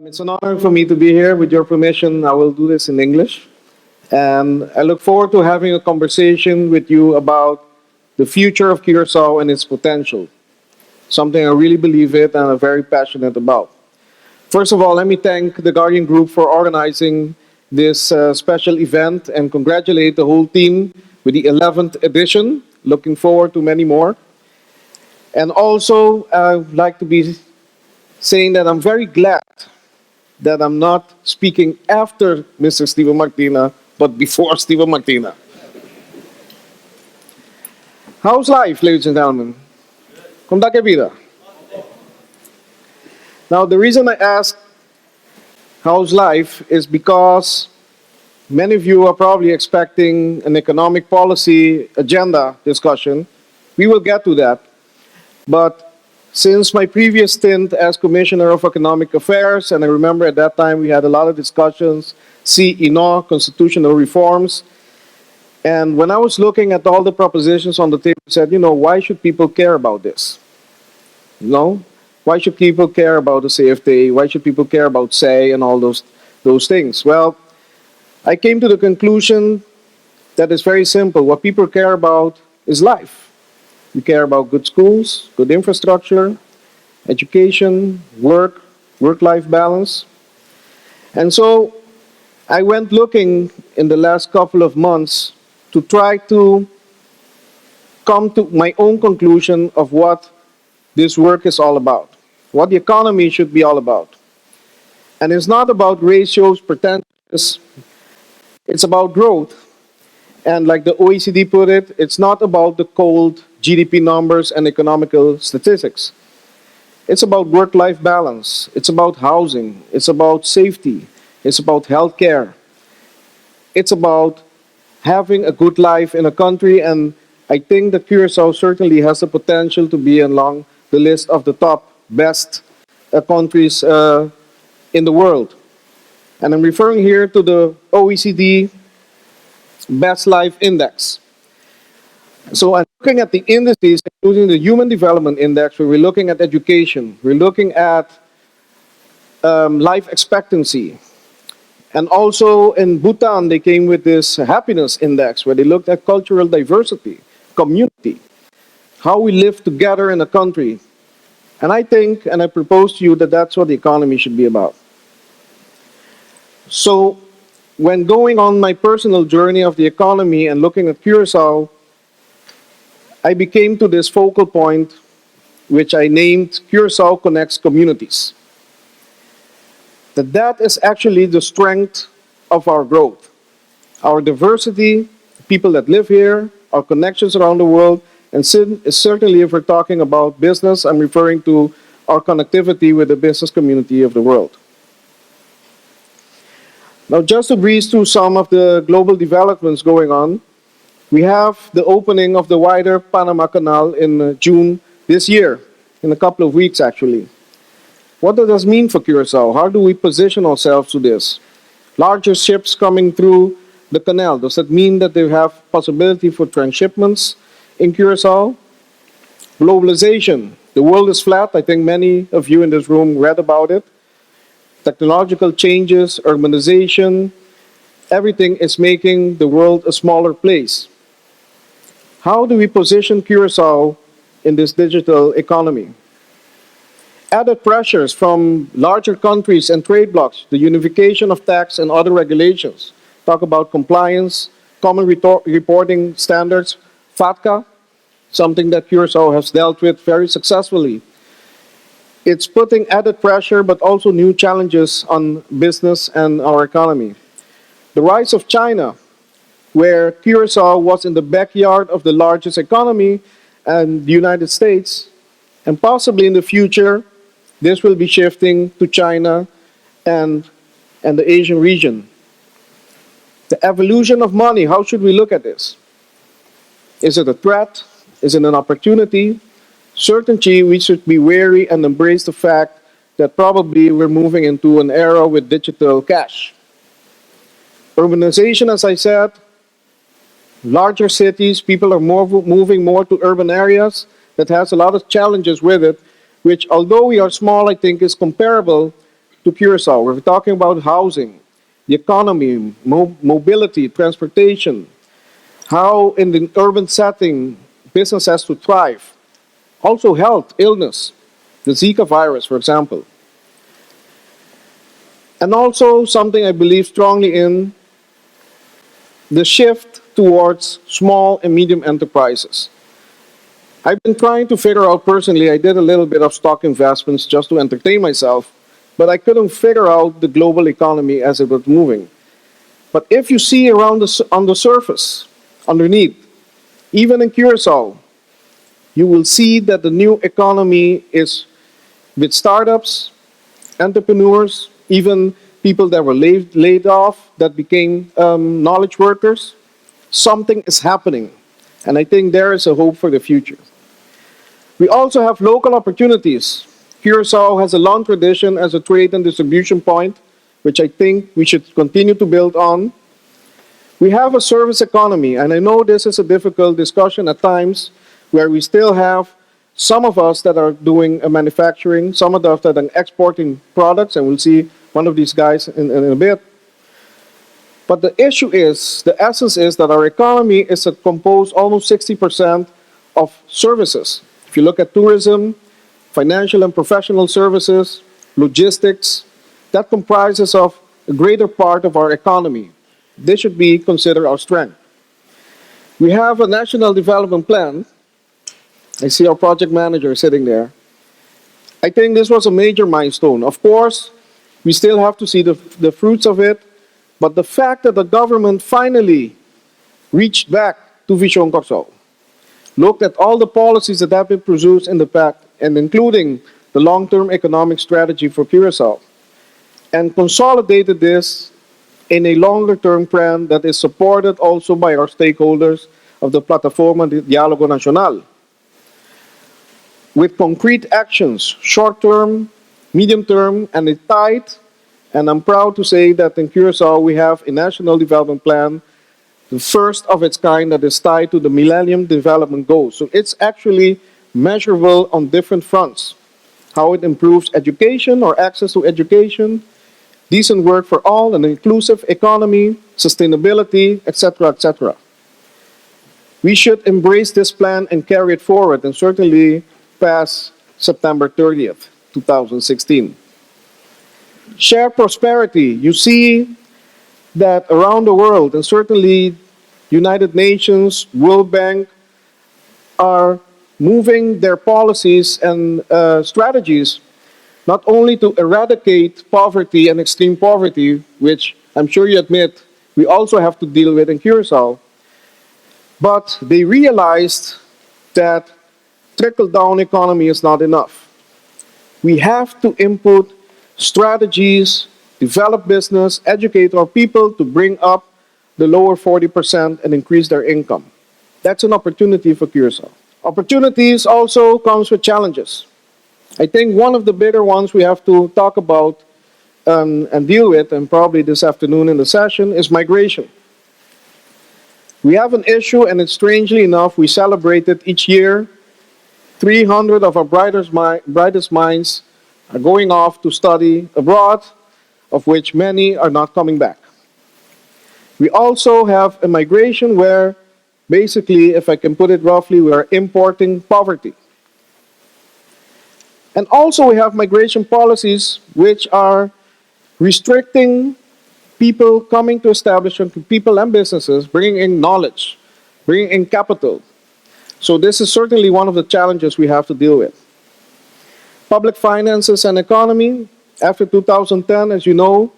It's an honor for me to be here. With your permission, I will do this in English. And I look forward to having a conversation with you about the future of Curacao and its potential, something I really believe in and I'm very passionate about. First of all, let me thank the Guardian Group for organizing this special event and congratulate the whole team with the 11th edition. Looking forward to many more. And also, I'd like to be saying that I'm very glad that I'm not speaking after Mr. Steven Martina, but before Steven Martina. How's life, ladies and gentlemen? ¿Cómo está que vida? Now, the reason I ask how's life is because many of you are probably expecting an economic policy agenda discussion. We will get to that. But since my previous stint as Commissioner of Economic Affairs, and I remember at that time we had a lot of discussions, constitutional reforms, and when I was looking at all the propositions on the table, I said, why should people care about this? Why should people care about the CFTA? Why should people care about SAY and all those things? Well, I came to the conclusion that it's very simple. What people care about is life. We care about good schools, good infrastructure, education, work-life balance. And so I went looking in the last couple of months to try to come to my own conclusion of what this work is all about, what the economy should be all about. And it's not about ratios, percentages, it's about growth. And like the OECD put it, it's not about the cold GDP numbers and economical statistics. It's about work-life balance. It's about housing. It's about safety. It's about healthcare. It's about having a good life in a country, and I think that Curaçao certainly has the potential to be along the list of the top best countries in the world. And I'm referring here to the OECD Best Life Index. So I'm looking at the indices, including the Human Development Index, where we're looking at education, we're looking at life expectancy. And also in Bhutan, they came with this happiness index, where they looked at cultural diversity, community, how we live together in a country. And I think, and I propose to you, that that's what the economy should be about. So when going on my personal journey of the economy and looking at Curaçao, I became to this focal point, which I named Curaçao Connects Communities. That is actually the strength of our growth, our diversity, people that live here, our connections around the world, and certainly if we're talking about business, I'm referring to our connectivity with the business community of the world. Now, just to breeze through some of the global developments going on, we have the opening of the wider Panama Canal in June this year, in a couple of weeks actually. What does this mean for Curaçao? How do we position ourselves to this? Larger ships coming through the canal, does that mean that they have possibility for transshipments in Curaçao? Globalization, the world is flat. I think many of you in this room read about it. Technological changes, urbanization, everything is making the world a smaller place. How do we position Curaçao in this digital economy? Added pressures from larger countries and trade blocs, the unification of tax and other regulations. Talk about compliance, common reporting standards, FATCA, something that Curaçao has dealt with very successfully. It's putting added pressure, but also new challenges on business and our economy. The rise of China, where Curaçao was in the backyard of the largest economy and the United States, and possibly in the future, this will be shifting to China and the Asian region. The evolution of money, how should we look at this? Is it a threat? Is it an opportunity? Certainly, we should be wary and embrace the fact that probably we're moving into an era with digital cash. Urbanization, as I said, larger cities, people are moving more to urban areas that has a lot of challenges with it, which although we are small, I think is comparable to Curacao. We're talking about housing, the economy, mobility, transportation, how in the urban setting business has to thrive. Also health, illness, the Zika virus, for example. And also something I believe strongly in, the shift towards small and medium enterprises. I've been trying to figure out personally, I did a little bit of stock investments just to entertain myself, but I couldn't figure out the global economy as it was moving. But if you see around on the surface, underneath, even in Curacao, you will see that the new economy is with startups, entrepreneurs, even people that were laid off that became knowledge workers. Something is happening, and I think there is a hope for the future. We also have local opportunities. Curacao has a long tradition as a trade and distribution point, which I think we should continue to build on. We have a service economy, and I know this is a difficult discussion at times, where we still have some of us that are doing manufacturing, some of us that are exporting products, and we'll see one of these guys in a bit. But the issue is, the essence is that our economy is composed almost 60% of services. If you look at tourism, financial and professional services, logistics, that comprises of a greater part of our economy. This should be considered our strength. We have a national development plan. I see our project manager sitting there. I think this was a major milestone. Of course, we still have to see the fruits of it, but the fact that the government finally reached back to Vision Curacao, looked at all the policies that have been produced in the pact, and including the long-term economic strategy for Curacao, and consolidated this in a longer-term plan that is supported also by our stakeholders of the Plataforma de Diálogo Nacional, with concrete actions, short-term, medium-term, and a tight, and I'm proud to say that in Curacao we have a national development plan, the first of its kind that is tied to the Millennium Development Goals. So it's actually measurable on different fronts. How it improves education or access to education, decent work for all, an inclusive economy, sustainability, etc., etc. We should embrace this plan and carry it forward, and certainly past September 30th, 2016. Share prosperity. You see that around the world, and certainly United Nations, World Bank, are moving their policies and strategies not only to eradicate poverty and extreme poverty, which I'm sure you admit we also have to deal with in Curacao, but they realized that trickle-down economy is not enough. We have to input strategies, develop business, educate our people to bring up the lower 40% and increase their income. That's an opportunity for Curacao. Opportunities also comes with challenges. I think one of the bigger ones we have to talk about and deal with, and probably this afternoon in the session, is migration. We have an issue, and it's strangely enough, we celebrate it each year. 300 of our brightest minds are going off to study abroad, of which many are not coming back. We also have a migration where, basically, if I can put it roughly, we are importing poverty. And also we have migration policies which are restricting people coming to establishment, people and businesses, bringing in knowledge, bringing in capital. So this is certainly one of the challenges we have to deal with. Public finances and economy. After 2010, as you know,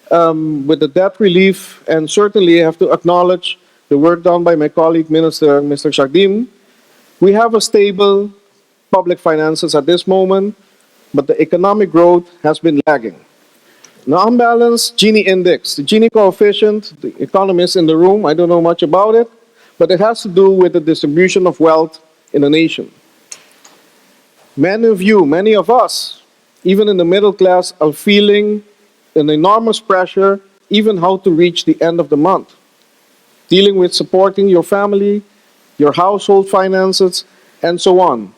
with the debt relief, and certainly I have to acknowledge the work done by my colleague Minister, Mr. Shardim, we have a stable public finances at this moment, but the economic growth has been lagging. Now, Unbalanced GINI index, the GINI coefficient, the economists in the room, I don't know much about it, but it has to do with the distribution of wealth in a nation. Many of you, many of us, even in the middle class, are feeling an enormous pressure, even how to reach the end of the month. Dealing with supporting your family, your household finances, and so on.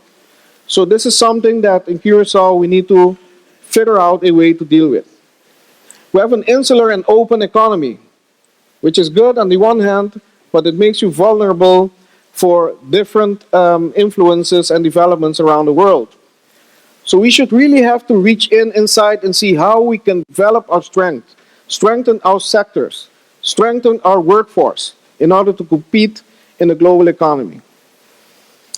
So this is something that in Curaçao we need to figure out a way to deal with. We have an insular and open economy, which is good on the one hand, but it makes you vulnerable for different influences and developments around the world. So we should really have to reach inside and see how we can develop our strength, strengthen our sectors, strengthen our workforce in order to compete in the global economy.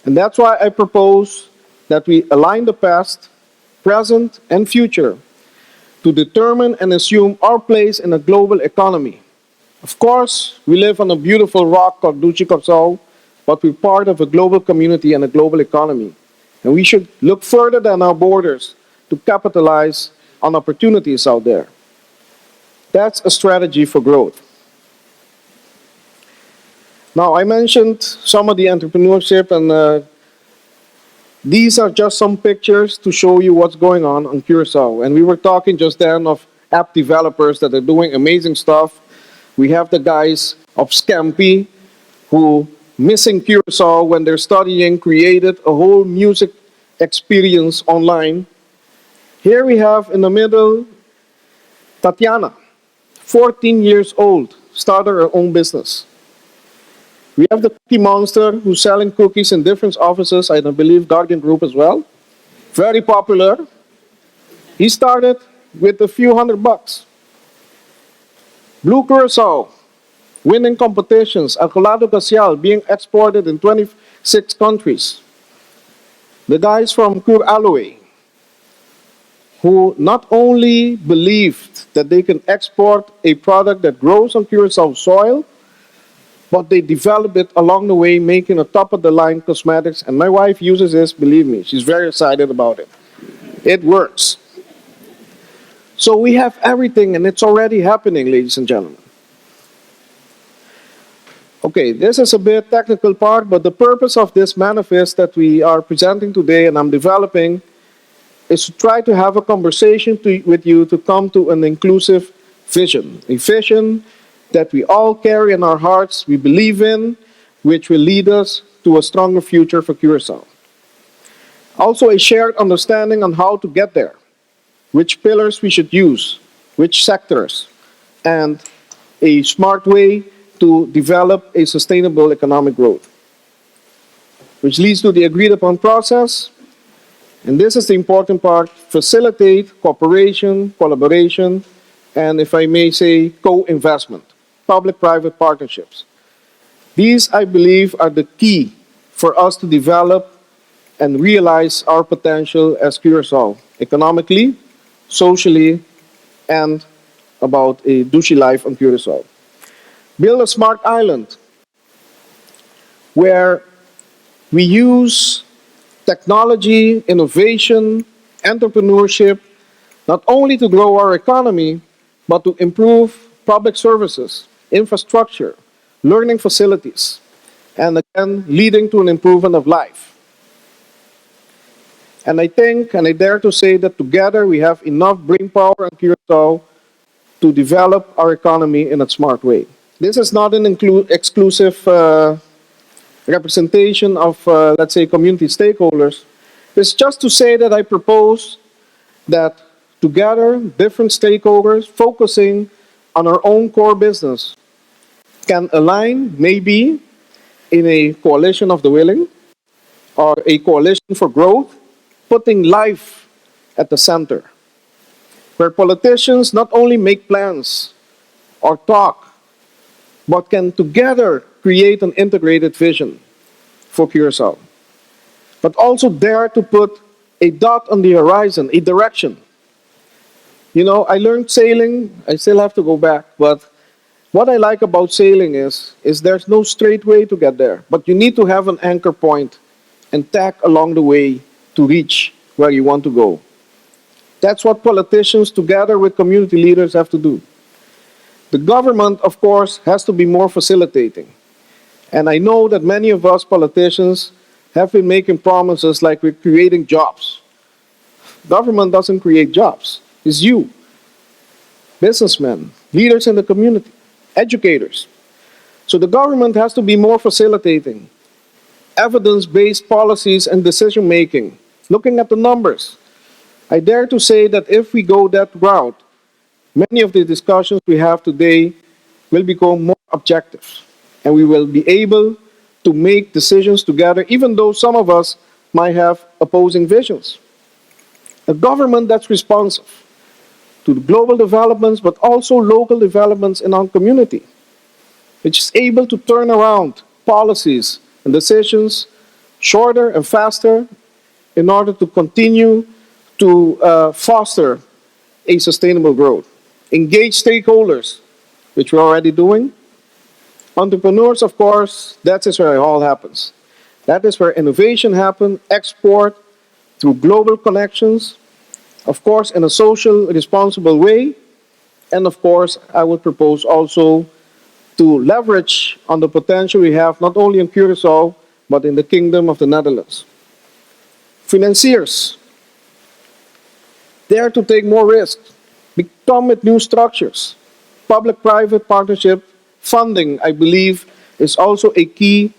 And that's why I propose that we align the past, present, and future to determine and assume our place in a global economy. Of course, we live on a beautiful rock called Curacao, but we're part of a global community and a global economy. And we should look further than our borders to capitalize on opportunities out there. That's a strategy for growth. Now, I mentioned some of the entrepreneurship, and these are just some pictures to show you what's going on Curacao. And we were talking just then of app developers that are doing amazing stuff. We have the guys of Scampi who, missing Curacao when they're studying, created a whole music experience online. Here we have in the middle Tatiana, 14 years old, started her own business. We have the Cookie Monster who's selling cookies in different offices, I believe Guardian Group as well. Very popular. He started with a few $100. Blue Curacao, winning competitions, Alcolado Casial being exported in 26 countries. The guys from Curacao, who not only believed that they can export a product that grows on Curacao soil, but they develop it along the way, making a top-of-the-line cosmetics. And my wife uses this, believe me, she's very excited about it. It works. So we have everything, and it's already happening, ladies and gentlemen. Okay, this is a bit technical part, but the purpose of this manifest that we are presenting today and I'm developing is to try to have a conversation with you to come to an inclusive vision. A vision that we all carry in our hearts, we believe in, which will lead us to a stronger future for Curacao. Also a shared understanding on how to get there, which pillars we should use, which sectors, and a smart way to develop a sustainable economic growth, which leads to the agreed upon process. And this is the important part: facilitate cooperation, collaboration, and if I may say, co-investment, public-private partnerships. These, I believe, are the key for us to develop and realize our potential as Curacao, economically, socially, and about a douchey life on Curacao. Build a smart island where we use technology, innovation, entrepreneurship, not only to grow our economy, but to improve public services, infrastructure, learning facilities, and again, leading to an improvement of life. And I think, and I dare to say that together we have enough brainpower in Curacao to develop our economy in a smart way. This is not an exclusive representation of, let's say, community stakeholders. It's just to say that I propose that together, different stakeholders focusing on our own core business can align, maybe in a coalition of the willing or a coalition for growth, putting life at the center, where politicians not only make plans or talk, but can together create an integrated vision for Curacao, but also dare to put a dot on the horizon, a direction. You know, I learned sailing, I still have to go back, but what I like about sailing is there's no straight way to get there, but you need to have an anchor point and tack along the way to reach where you want to go. That's what politicians together with community leaders have to do. The government, of course, has to be more facilitating. And I know that many of us politicians have been making promises like we're creating jobs. Government doesn't create jobs. It's you, businessmen, leaders in the community, educators. So the government has to be more facilitating, evidence-based policies and decision-making, looking at the numbers. I dare to say that if we go that route, many of the discussions we have today will become more objective, and we will be able to make decisions together, even though some of us might have opposing visions. A government that's responsive to the global developments, but also local developments in our community, which is able to turn around policies and decisions shorter and faster in order to continue to foster a sustainable growth. Engage stakeholders, which we're already doing. Entrepreneurs, of course, that is where it all happens. That is where innovation happens, export through global connections, of course, in a social, responsible way. And of course, I would propose also to leverage on the potential we have not only in Curaçao, but in the Kingdom of the Netherlands. Financiers, dare to take more risks, become with new structures. Public-private partnership funding, I believe, is also a key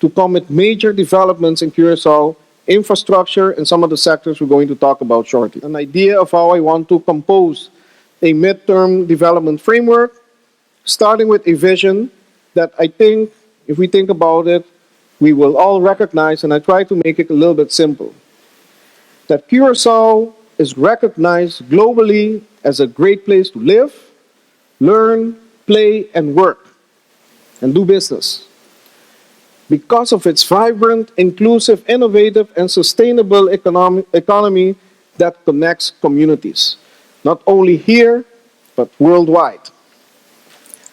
to come with major developments in Curaçao, infrastructure, and some of the sectors we're going to talk about shortly. An idea of how I want to compose a midterm development framework, starting with a vision that I think, if we think about it, we will all recognize, and I try to make it a little bit simple, that Curaçao is recognized globally as a great place to live, learn, play, and work, and do business, because of its vibrant, inclusive, innovative, and sustainable economy that connects communities, not only here, but worldwide.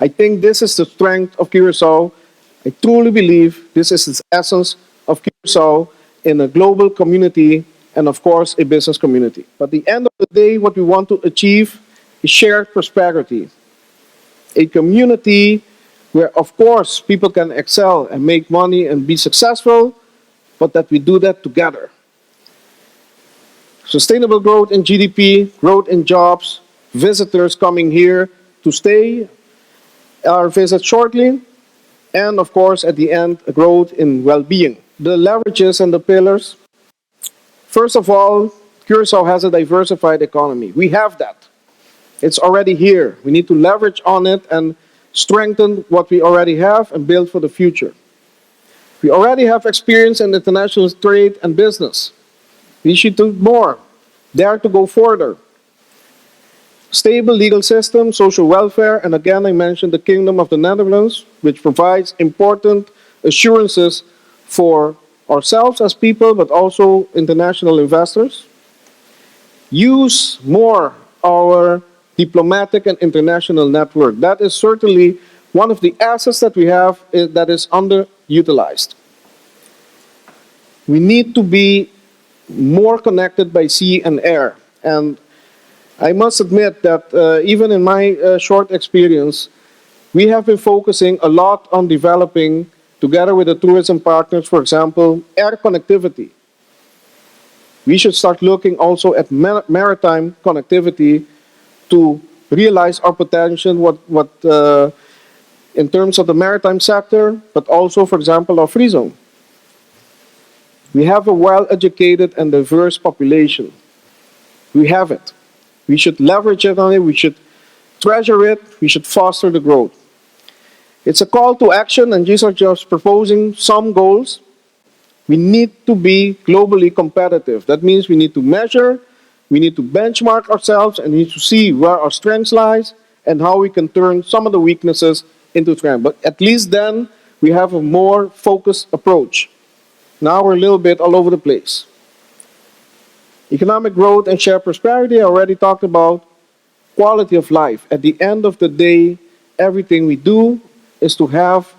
I think this is the strength of Curaçao. I truly believe this is the essence of Curaçao in a global community and, of course, a business community. But at the end of the day, what we want to achieve is shared prosperity. A community where, of course, people can excel and make money and be successful, but that we do that together. Sustainable growth in GDP, growth in jobs, visitors coming here to stay or visit shortly, and of course, at the end, a growth in well-being. The leverages and the pillars. First of all, Curaçao has a diversified economy. We have that. It's already here. We need to leverage on it and strengthen what we already have and build for the future. We already have experience in international trade and business. We should do more, dare to go further. Stable legal system, social welfare, and again I mentioned the Kingdom of the Netherlands, which provides important assurances for ourselves as people, but also international investors. Use more our diplomatic and international network. That is certainly one of the assets that we have that is underutilized. We need to be more connected by sea and air. And I must admit that even in my short experience, we have been focusing a lot on developing, together with the tourism partners, for example, air connectivity. We should start looking also at maritime connectivity to realize our potential in terms of the maritime sector, but also, for example, our free zone. We have a well-educated and diverse population. We have it. We should leverage it on it, we should treasure it, we should foster the growth. It's a call to action, and these are just proposing some goals. We need to be globally competitive. That means we need to measure, we need to benchmark ourselves, and we need to see where our strengths lies and how we can turn some of the weaknesses into strength. But at least then, we have a more focused approach. Now we're a little bit all over the place. Economic growth and shared prosperity, I already talked about. Quality of life. At the end of the day, everything we do is to have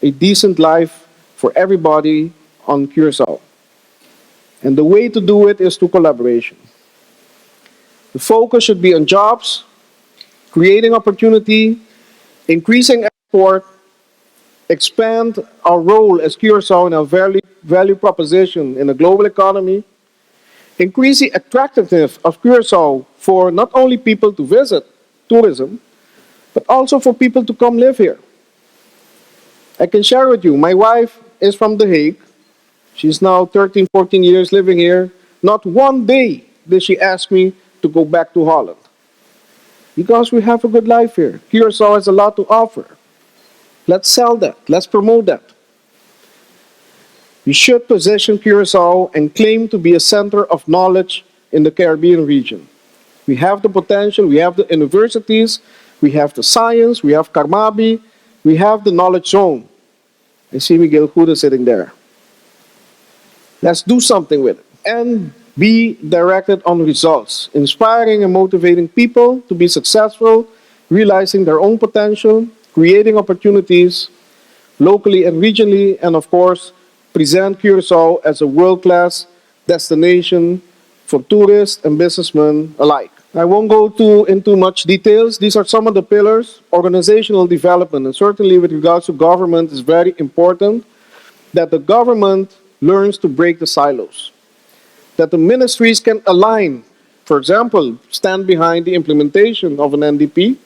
a decent life for everybody on Curaçao. And the way to do it is through collaboration. The focus should be on jobs, creating opportunity, increasing export, expand our role as Curaçao in our value proposition in the global economy, increase the attractiveness of Curaçao for not only people to visit, tourism, but also for people to come live here. I can share with you, my wife is from The Hague. She's now 13, 14 years living here. Not one day did she ask me to go back to Holland? Because we have a good life here. Curaçao has a lot to offer. Let's sell that. Let's promote that. We should position Curaçao and claim to be a center of knowledge in the Caribbean region. We have the potential, we have the universities, we have the science, we have Carmabi, we have the knowledge zone. I see Miguel Huda sitting there. Let's do something with it. And be directed on results, inspiring and motivating people to be successful, realizing their own potential, creating opportunities locally and regionally, and of course, present Curaçao as a world-class destination for tourists and businessmen alike. I won't go into much details. These are some of the pillars. Organizational development, and certainly with regards to government, is very important that the government learns to break the silos, that the ministries can align, for example, stand behind the implementation of an NDP,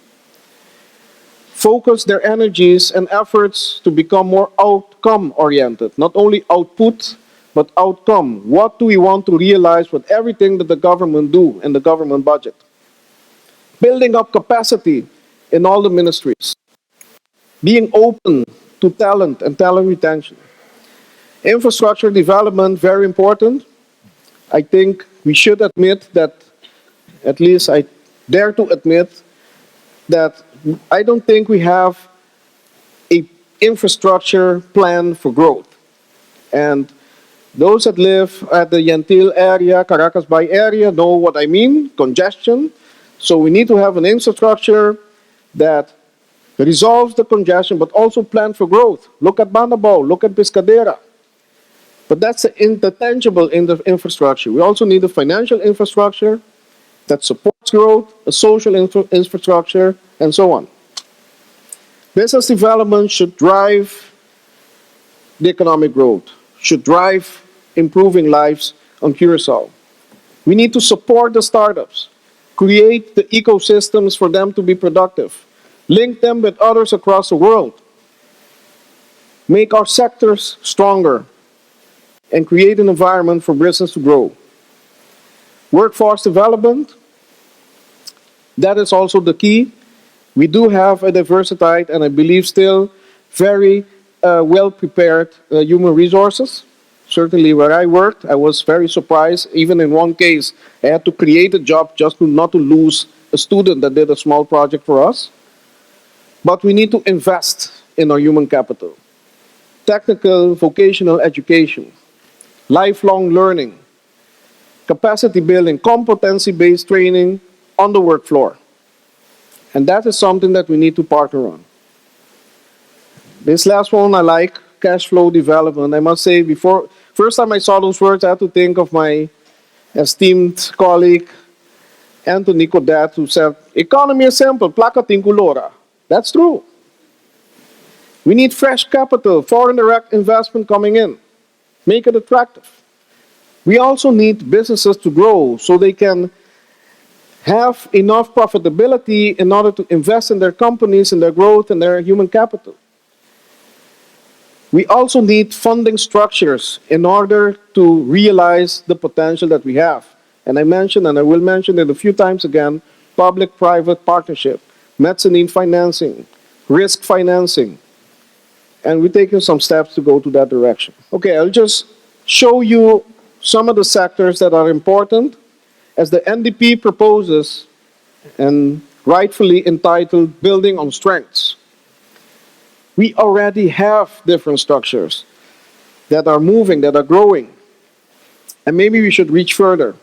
focus their energies and efforts to become more outcome-oriented, not only output, but outcome. What do we want to realize with everything that the government do in the government budget? Building up capacity in all the ministries. Being open to talent and talent retention. Infrastructure development, very important. I think we should admit that, at least I dare to admit, that I don't think we have an infrastructure plan for growth. And those that live at the Yantil area, Caracas Bay area, know what I mean, congestion. So we need to have an infrastructure that resolves the congestion, but also plan for growth. Look at Banabao, look at Pescadera. But that's the intangible in the infrastructure. We also need a financial infrastructure that supports growth, a social infrastructure, and so on. Business development should drive the economic growth, should drive improving lives on Curaçao. We need to support the startups, create the ecosystems for them to be productive, link them with others across the world, make our sectors stronger, and create an environment for business to grow. Workforce development, that is also the key. We do have a diversified and I believe still very well-prepared human resources. Certainly where I worked, I was very surprised. Even in one case, I had to create a job just not to lose a student that did a small project for us. But we need to invest in our human capital. Technical, vocational education, lifelong learning, capacity building, competency-based training on the work floor. And that is something that we need to partner on. This last one I like, cash flow development. I must say, first time I saw those words, I had to think of my esteemed colleague, Anthony Codet, who said, economy is simple, placa tinculora. That's true. We need fresh capital, foreign direct investment coming in. Make it attractive. We also need businesses to grow so they can have enough profitability in order to invest in their companies, in their growth, and their human capital. We also need funding structures in order to realize the potential that we have. And I mentioned, and I will mention it a few times again, public-private partnership, mezzanine financing, risk financing. And we're taking some steps to go to that direction. Okay, I'll just show you some of the sectors that are important as the NDP proposes and rightfully entitled Building on Strengths. We already have different structures that are moving, that are growing. And maybe we should reach further.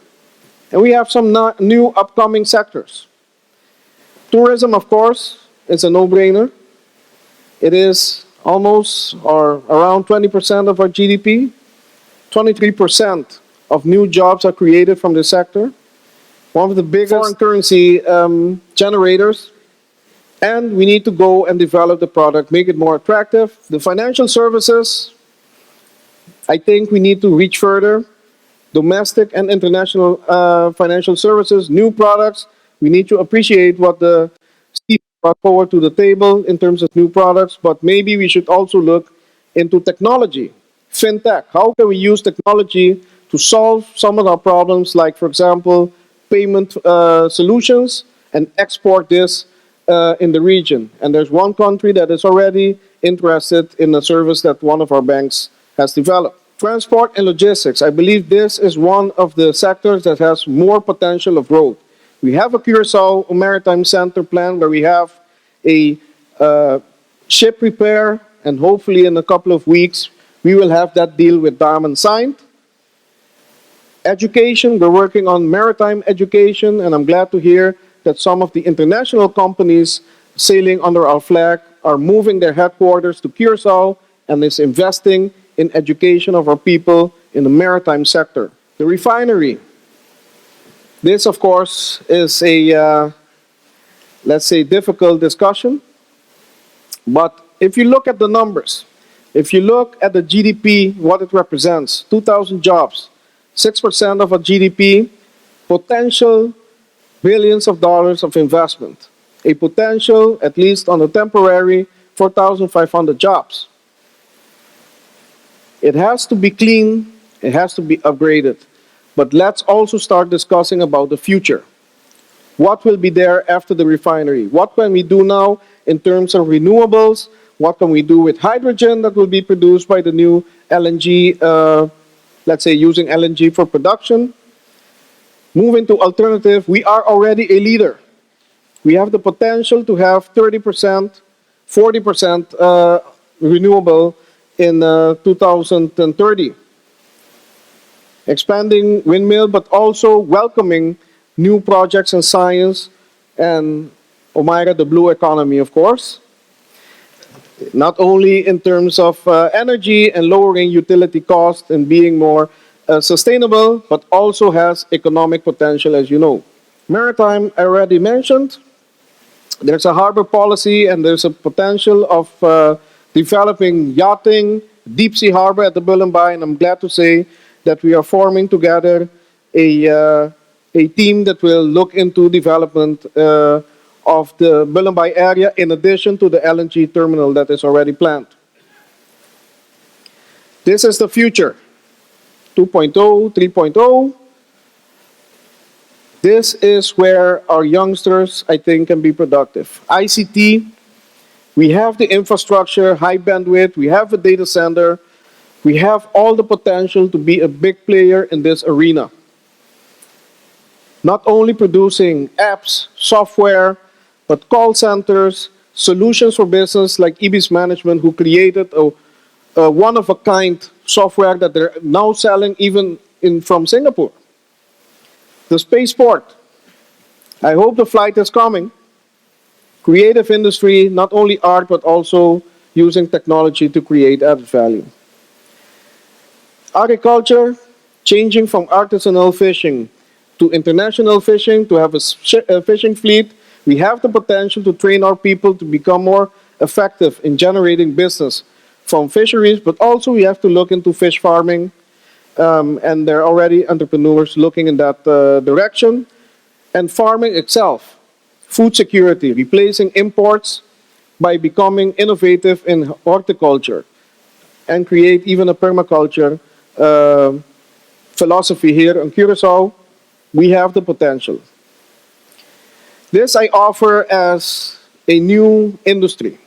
And we have some new upcoming sectors. Tourism, of course, is a no-brainer. It is almost or around 20% of our GDP. 23% of new jobs are created from this sector. One of the biggest foreign currency generators. And we need to go and develop the product, make it more attractive. The financial services, I think we need to reach further. Domestic and international financial services, new products. We need to appreciate what the Steve brought forward to the table in terms of new products, but maybe we should also look into technology, fintech. How can we use technology to solve some of our problems, like, for example, payment solutions, and export this in the region. And there's one country that is already interested in a service that one of our banks has developed. Transport and logistics. I believe this is one of the sectors that has more potential of growth. We have a Curaçao Maritime Center plan where we have a ship repair, and hopefully in a couple of weeks we will have that deal with Diamond signed. Education, we're working on maritime education, and I'm glad to hear that some of the international companies sailing under our flag are moving their headquarters to Curaçao and is investing in education of our people in the maritime sector. The refinery. This, of course, is a, let's say, difficult discussion. But if you look at the numbers, if you look at the GDP, what it represents, 2,000 jobs, 6% of a GDP, potential billions of dollars of investment, a potential, at least on a temporary, 4,500 jobs. It has to be clean, it has to be upgraded. But let's also start discussing about the future. What will be there after the refinery? What can we do now in terms of renewables? What can we do with hydrogen that will be produced by the new LNG, let's say using LNG for production? Moving to alternative, we are already a leader. We have the potential to have 30%, 40% renewable in 2030. Expanding windmill, but also welcoming new projects in science and Omaira, the blue economy, of course. Not only in terms of energy and lowering utility costs and being more sustainable, but also has economic potential, as you know. Maritime, I already mentioned. There's a harbor policy and there's a potential of developing yachting, deep sea harbor at the Bulumbai, and I'm glad to say that we are forming together a team that will look into development of the Bulumbai area in addition to the LNG terminal that is already planned. This is the future, 2.0, 3.0. This is where our youngsters, I think, can be productive. ICT, we have the infrastructure, high bandwidth, we have a data center, we have all the potential to be a big player in this arena. Not only producing apps, software, but call centers, solutions for business like EBIS Management, who created a one-of-a-kind software that they're now selling even from Singapore. The spaceport. I hope the flight is coming. Creative industry, not only art, but also using technology to create added value. Agriculture, changing from artisanal fishing to international fishing, to have a fishing fleet. We have the potential to train our people to become more effective in generating business from fisheries, but also we have to look into fish farming, and there are already entrepreneurs looking in that direction. And farming itself, food security, replacing imports by becoming innovative in horticulture and create even a permaculture philosophy here in Curaçao. We have the potential. This I offer as a new industry,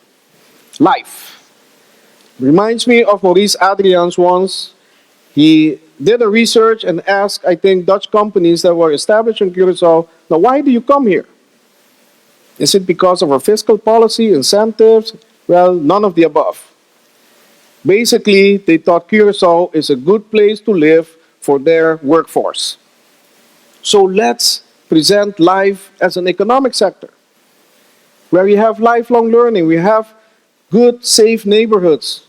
life. Reminds me of Maurice Adriaans once. He did a research and asked, I think, Dutch companies that were established in Curaçao, now why do you come here? Is it because of our fiscal policy, incentives? Well, none of the above. Basically, they thought Curaçao is a good place to live for their workforce. So let's present life as an economic sector, where we have lifelong learning, we have good, safe neighborhoods,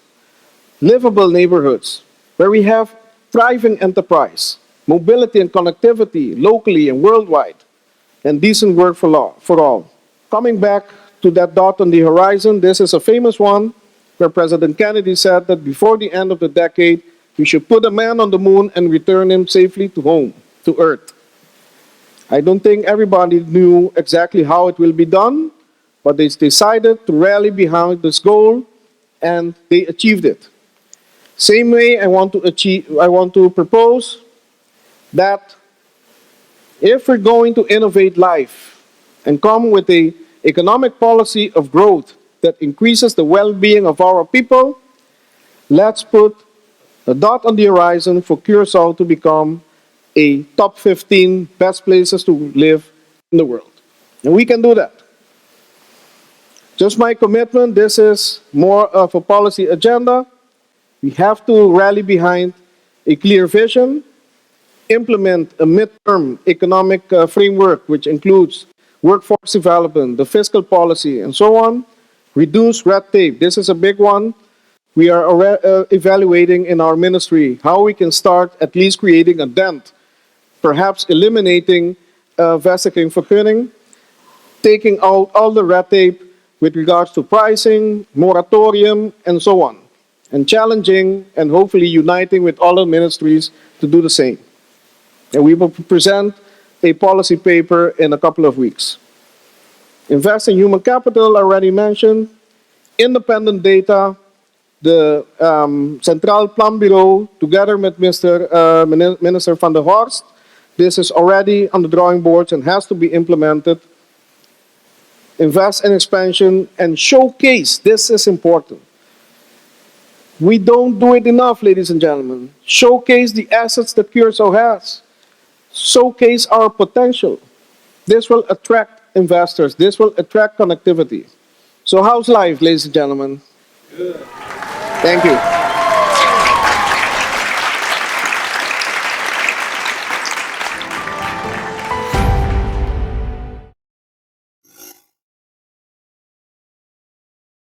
livable neighborhoods, where we have thriving enterprise, mobility and connectivity locally and worldwide, and decent work for all. Coming back to that dot on the horizon, this is a famous one, where President Kennedy said that before the end of the decade, we should put a man on the moon and return him safely to home, to Earth. I don't think everybody knew exactly how it will be done, but they decided to rally behind this goal, and they achieved it. Same way, I want to propose that if we're going to innovate life and come with a economic policy of growth that increases the well-being of our people, let's put a dot on the horizon for Curacao to become a top 15 best places to live in the world. And we can do that. Just my commitment, this is more of a policy agenda. We have to rally behind a clear vision, implement a midterm economic framework which includes workforce development, the fiscal policy, and so on. Reduce red tape. This is a big one. We are evaluating in our ministry how we can start at least creating a dent, perhaps eliminating vestiging vergunning, taking out all the red tape with regards to pricing, moratorium, and so on, and challenging and hopefully uniting with all the ministries to do the same. And we will present a policy paper in a couple of weeks. Invest in human capital, already mentioned. Independent data, the Centraal Planbureau, together with Minister van der Horst, this is already on the drawing boards and has to be implemented. Invest in expansion and showcase, this is important. We don't do it enough, ladies and gentlemen. Showcase the assets that Curaçao has. Showcase our potential. This will attract investors. This will attract connectivity. So how's life, ladies and gentlemen? Good. Thank you.